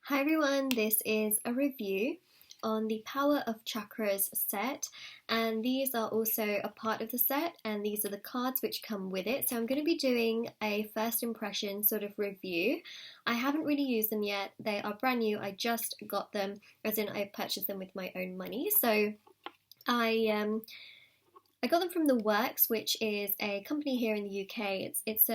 Hi everyone, this is a review on the Power of Chakras set, and these are also a part of the set, and these are the cards which come with it. So I'm going to be doing a first impression sort of review. I haven't really used them yet, they are brand new, I just got them, as in I purchased them with my own money. So I got them from The Works, which is a company here in the UK. It's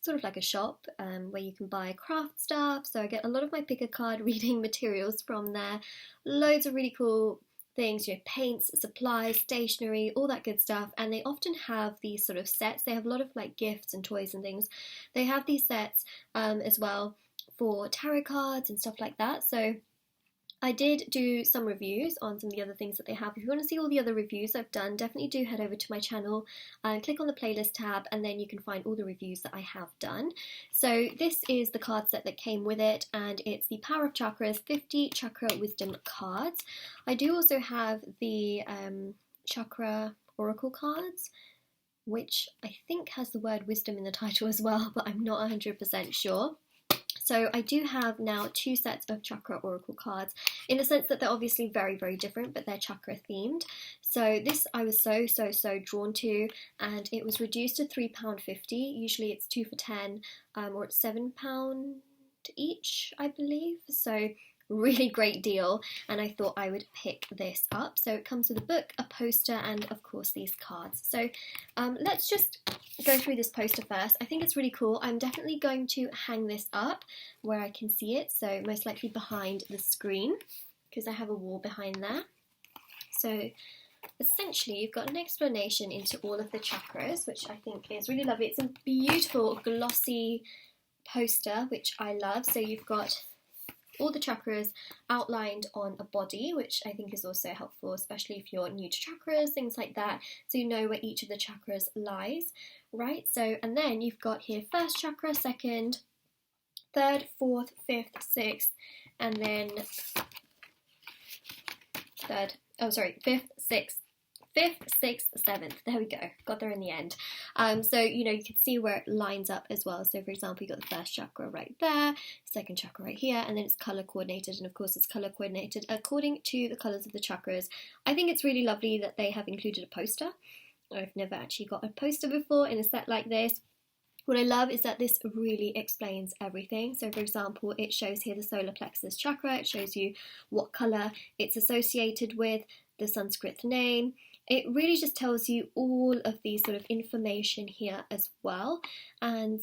sort of like a shop where you can buy craft stuff. So I get a lot of my pick a card reading materials from there. Loads of really cool things, paints, supplies, stationery, all that good stuff. And they often have these sort of sets. They have a lot of like gifts and toys and things. They have these sets as well for tarot cards and stuff like that. So I did do some reviews on some of the other things that they have. If you want to see all the other reviews I've done, definitely do head over to my channel and click on the playlist tab, and then you can find all the reviews that I have done. So this is the card set that came with it, and it's the Power of Chakras 50 Chakra Wisdom cards. I do also have the Chakra Oracle cards, which I think has the word wisdom in the title as well, but I'm not 100% sure. So I do have now two sets of Chakra Oracle cards, in the sense that they're obviously very, very different, but they're chakra themed. So this I was so drawn to, and it was reduced to £3.50. Usually it's 2 for £10, or it's £7 each, I believe. So really great deal, and I thought I would pick this up. So it comes with a book, a poster, and of course these cards. So let's just go through this poster first. I think it's really cool. I'm definitely going to hang this up where I can see it, so most likely behind the screen, because I have a wall behind there. So essentially you've got an explanation into all of the chakras, which I think is really lovely. It's a beautiful glossy poster, which I love. So you've got all the chakras outlined on a body, which I think is also helpful, especially if you're new to chakras, things like that, so you know where each of the chakras lies, right? So, and then you've got here first chakra, second, third, fourth, fifth, sixth, and then fifth, sixth, seventh. There we go. Got there in the end. So, you can see where it lines up as well. So, for example, you've got the first chakra right there, second chakra right here, and then it's colour coordinated. And of course, it's colour coordinated according to the colours of the chakras. I think it's really lovely that they have included a poster. I've never actually got a poster before in a set like this. What I love is that this really explains everything. So, for example, it shows here the solar plexus chakra. It shows you what colour it's associated with, the Sanskrit name. It really just tells you all of these sort of information here as well. And,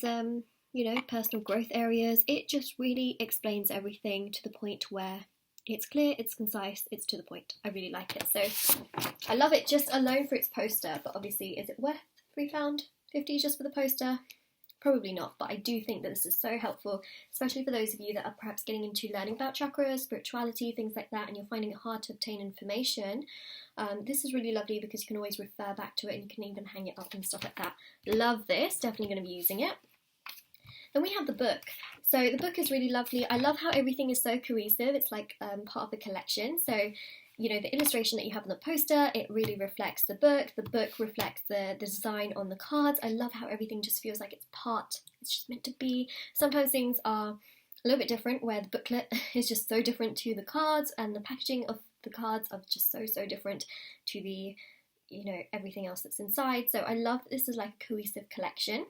personal growth areas. It just really explains everything to the point where it's clear, it's concise, it's to the point. I really like it. So I love it just alone for its poster. But obviously, is it worth £3.50 just for the poster? Probably not, but I do think that this is so helpful, especially for those of you that are perhaps getting into learning about chakras, spirituality, things like that, and you're finding it hard to obtain information. This is really lovely because you can always refer back to it, and you can even hang it up and stuff like that. Love this, definitely going to be using it. Then we have the book. So the book is really lovely. I love how everything is so cohesive. It's like part of the collection. So the illustration that you have on the poster, it really reflects the book. The book reflects the design on the cards. I love how everything just feels like it's just meant to be. Sometimes things are a little bit different, where the booklet is just so different to the cards, and the packaging of the cards are just so different to the, everything else that's inside. So I love that this is like a cohesive collection.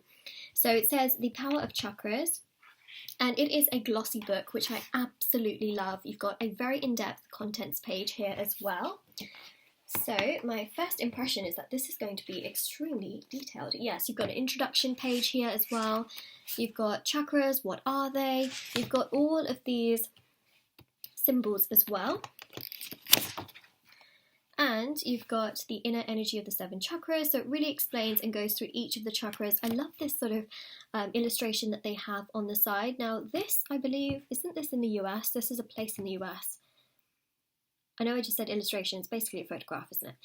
So it says the Power of Chakras, and it is a glossy book, which I absolutely love. You've got a very in-depth contents page here as well. So my first impression is that this is going to be extremely detailed. Yes, you've got an introduction page here as well. You've got chakras, what are they? You've got all of these symbols as well. And you've got the inner energy of the 7 chakras, so it really explains and goes through each of the chakras. I love this sort of illustration that they have on the side. Now this, I believe, isn't this in the US? This is a place in the US. I know I just said illustration, it's basically a photograph, isn't it?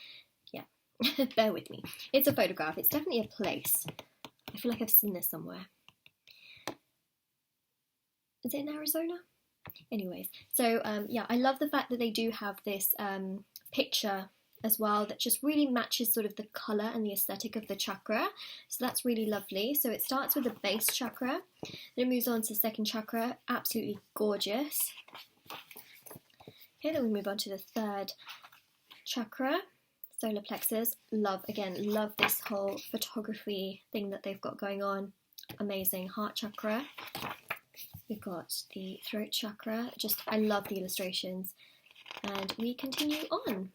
Yeah, bear with me. It's a photograph, it's definitely a place. I feel like I've seen this somewhere. Is it in Arizona? Anyways, so yeah, I love the fact that they do have this picture as well that just really matches sort of the colour and the aesthetic of the chakra. So that's really lovely. So it starts with the base chakra, then it moves on to the second chakra, absolutely gorgeous. Okay, then we move on to the third chakra, solar plexus. Love this whole photography thing that they've got going on. Amazing. Heart chakra. We've got the throat chakra. I love the illustrations. And we continue on.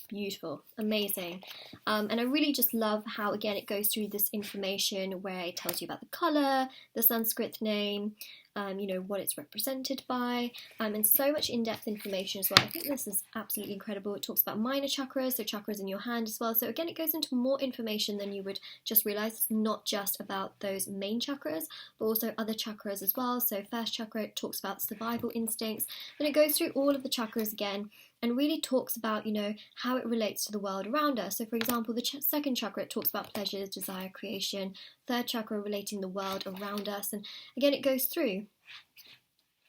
Beautiful, amazing. And I really just love how, again, it goes through this information where it tells you about the colour, the Sanskrit name, you know, what it's represented by, and so much in-depth information as well. I think this is absolutely incredible. It talks about minor chakras, so chakras in your hand as well. So again, it goes into more information than you would just realise. It's not just about those main chakras, but also other chakras as well. So first chakra, it talks about survival instincts. Then it goes through all of the chakras again, and really talks about, you know, how it relates to the world around us. So for example, the second chakra, it talks about pleasures, desire, creation. Third chakra, relating the world around us. And again, it goes through,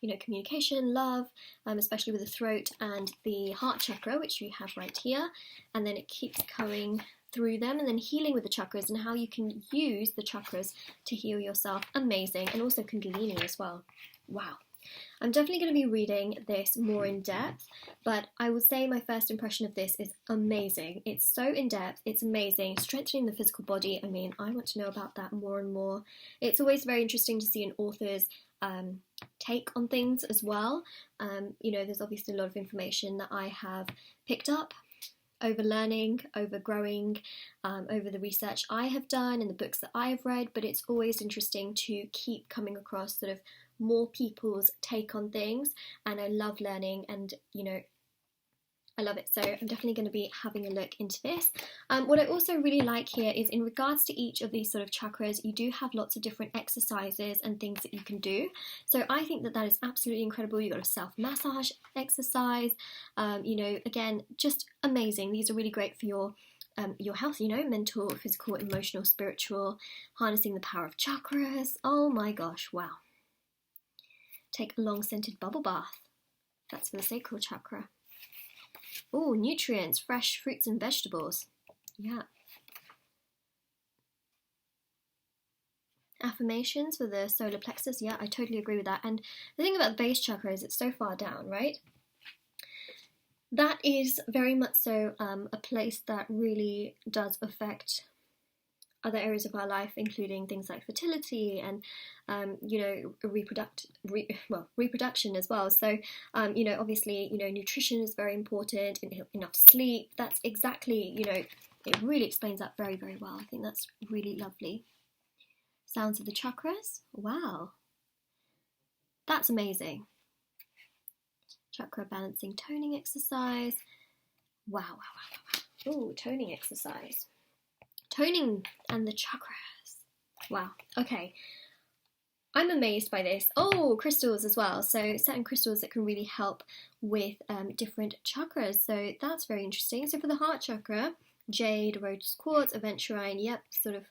you know, communication, love, especially with the throat and the heart chakra, which we have right here. And then it keeps going through them, and then healing with the chakras and how you can use the chakras to heal yourself. Amazing. And also Kundalini as well. Wow. I'm definitely going to be reading this more in depth, but I would say my first impression of this is amazing. It's so in depth, it's amazing. Strengthening the physical body, I mean, I want to know about that more and more. It's always very interesting to see an author's take on things as well. You know, there's obviously a lot of information that I have picked up over learning, over growing, over the research I have done and the books that I have read, but it's always interesting to keep coming across sort of more people's take on things, and I love learning, and you know, I love it. So I'm definitely going to be having a look into this. What I also really like here is in regards to each of these sort of chakras, you do have lots of different exercises and things that you can do. So I think that that is absolutely incredible. You've got a self-massage exercise, you know, again, just amazing. These are really great for your health, you know, mental, physical, emotional, spiritual, harnessing the power of chakras. Oh my gosh, wow. Take a long scented bubble bath. That's for the sacral chakra. Oh, nutrients, fresh fruits and vegetables. Yeah. Affirmations for the solar plexus. Yeah, I totally agree with that. And the thing about the base chakra is it's so far down, right? That is very much so a place that really does affect other areas of our life, including things like fertility and, you know, reproduction as well. So, you know, obviously, you know, nutrition is very important, enough sleep. That's exactly, you know, it really explains that very, very well. I think that's really lovely. Sounds of the chakras. Wow. That's amazing. Chakra balancing toning exercise. Wow, wow, wow, wow. Oh, toning exercise. Toning and the chakras. Wow. Okay. I'm amazed by this. Oh, crystals as well. So certain crystals that can really help with different chakras. So that's very interesting. So for the heart chakra, jade, rose quartz, aventurine. Yep, sort of,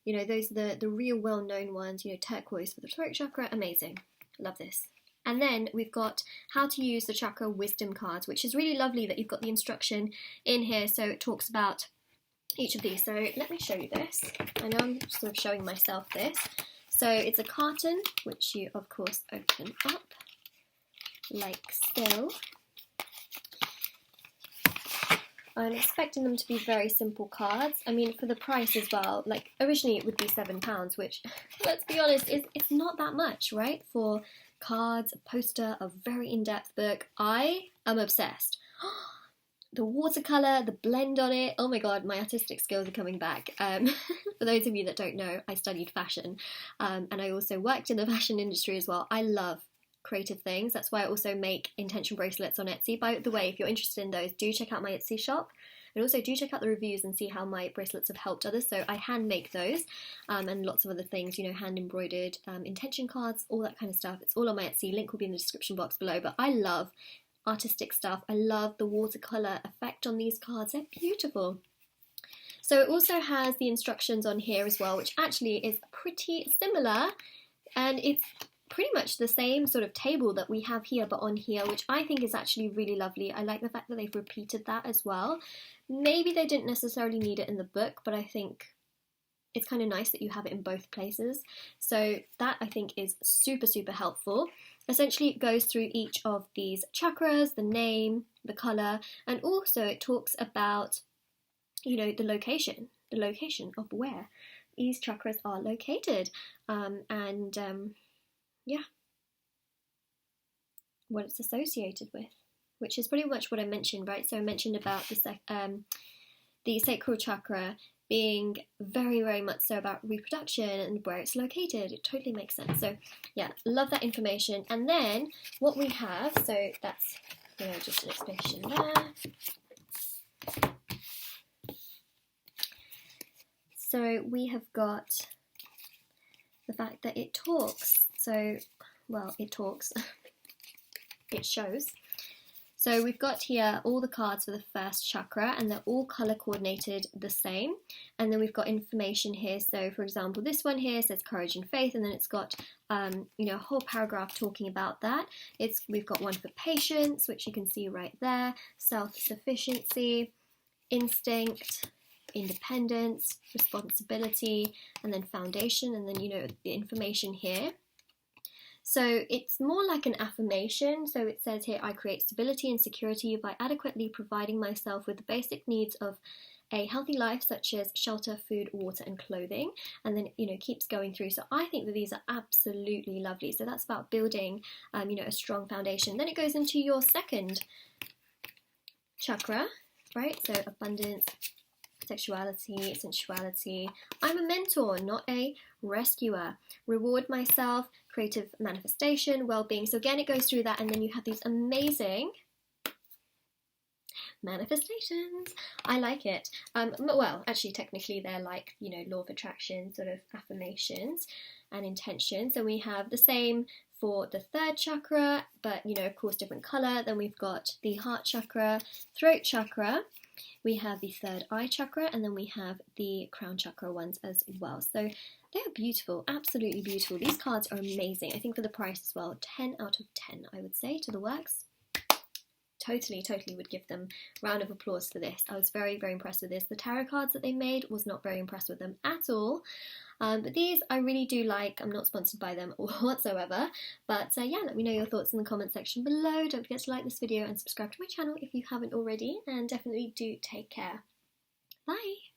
you know, those are the real well-known ones. You know, turquoise for the throat chakra. Amazing. Love this. And then we've got how to use the chakra wisdom cards, which is really lovely that you've got the instruction in here. So it talks about each of these. So let me show you this. I know I'm sort of showing myself this. So it's a carton, which you of course open up like so. I'm expecting them to be very simple cards. I mean, for the price as well, like originally it would be £7, which, let's be honest, it's not that much, right? For cards, a poster, a very in-depth book. I am obsessed. The watercolour, the blend on it, oh my god, my artistic skills are coming back. For those of you that don't know, I studied fashion, and I also worked in the fashion industry as well. I love creative things. That's why I also make intention bracelets on Etsy. By the way, if you're interested in those, do check out my Etsy shop, and also do check out the reviews and see how my bracelets have helped others. So I hand make those, and lots of other things, you know, hand embroidered intention cards, all that kind of stuff. It's all on my Etsy. Link will be in the description box below. But I love artistic stuff. I love the watercolour effect on these cards. They're beautiful. So it also has the instructions on here as well, which actually is pretty similar, and it's pretty much the same sort of table that we have here, but on here, which I think is actually really lovely. I like the fact that they've repeated that as well. Maybe they didn't necessarily need it in the book, but I think it's kind of nice that you have it in both places. So that I think is super, super helpful. Essentially, it goes through each of these chakras, the name, the colour, and also it talks about, you know, the location of where these chakras are located, yeah, what it's associated with, which is pretty much what I mentioned, right? So I mentioned about the sacral chakra being very, very much so about reproduction and where it's located. It totally makes sense. So yeah, love that information. And then what we have, so that's, you know, just an explanation there. So we have got the fact that it talks. So, well, it talks. It shows. So we've got here all the cards for the first chakra, and they're all colour coordinated the same. And then we've got information here. So for example, this one here says courage and faith, and then it's got you know, a whole paragraph talking about that. We've got one for patience, which you can see right there, self-sufficiency, instinct, independence, responsibility, and then foundation, and then, you know, the information here. So it's more like an affirmation. So it says here, I create stability and security by adequately providing myself with the basic needs of a healthy life, such as shelter, food, water, and clothing. And then, you know, keeps going through. So I think that these are absolutely lovely. So that's about building, you know, a strong foundation. Then it goes into your second chakra, right? So abundance, sexuality, sensuality. I'm a mentor, not a rescuer. Reward myself, creative manifestation, well-being. So again, it goes through that, and then you have these amazing manifestations. I like it. Well, actually, technically, they're like, you know, law of attraction sort of affirmations and intentions. So we have the same for the third chakra, but, you know, of course, different color. Then we've got the heart chakra, throat chakra. We have the third eye chakra, and then we have the crown chakra ones as well. So they are beautiful, absolutely beautiful. These cards are amazing. I think for the price as well, 10 out of 10, I would say, to the works. Totally would give them a round of applause for this. I was very, very impressed with this. The tarot cards that they made, was not very impressed with them at all. But these I really do like. I'm not sponsored by them whatsoever. But yeah, let me know your thoughts in the comment section below. Don't forget to like this video and subscribe to my channel if you haven't already. And definitely do take care. Bye!